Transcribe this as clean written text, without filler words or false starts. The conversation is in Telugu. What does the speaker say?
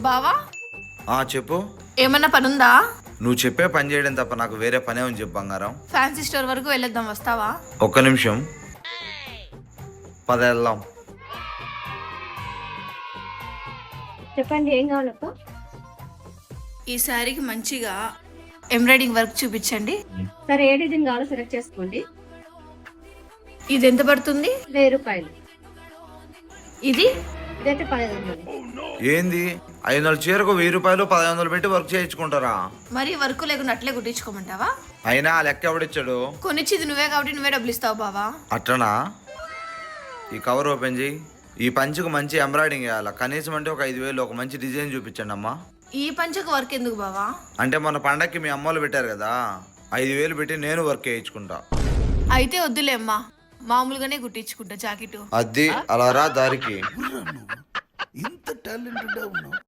బావా చెప్పు. ఏమన్నా పనుందా? నువ్వు చెప్పే పని చేయడం తప్ప నాకు వేరే పనే ఉంది చెప్పు బంగారం. ఫ్యాన్సీ స్టోర్ వరకు వెళ్ళొద్దాం, వస్తావా? ఒక్క నిమిషం, పద వెళ్దాం. చెప్పండి, ఏం కావాలప్ప? ఈ శారీకి మంచిగా ఎంబ్రాయిడింగ్ వర్క్ చూపించండి. సరే, ఏ డిజైన్ కావాలో సెలెక్ట్ చేసుకోండి. ఇది ఎంత పడుతుంది? 1000 రూపాయలు. ఇది ఇదైతే 1500. ఏంది 500 చీరకు 1000 రూపాయలు 1500 పెట్టి వర్క్ చేయించుకుంటారా? మరి వర్క్ లేకుండా అట్లే కుట్టించుకోమంటావా? అయినా ఆ లెక్క ఎవడిచ్చాడు? కొనిచ్చింది నువ్వే కాబట్టి నువ్వే డబ్బులు ఇస్తావు బావా. అట్లనా? ఈ కవర్ ఓపెన్ చేయి. ఈ పంచుకు మంచి ఎంబ్రాయిడింగ్ వేయాలి. కనీసం అంటే ఒక 5000 ఒక మంచి డిజైన్ చూపించండి అమ్మా. ఈ పంచకు వర్క్ ఎందుకు బావా? అంటే మొన్న పండక్కి మీ అమ్మోళ్ళు పెట్టారు కదా, 5000 పెట్టి నేను వర్క్ చేయించుకుంటా. అయితే వద్దులే అమ్మా, మామూలుగానే కుట్టించుకుంటా జాకెట్. అది అలా రా దారికి. ఇంత టాలెంటెడ్ ఉన్నావు.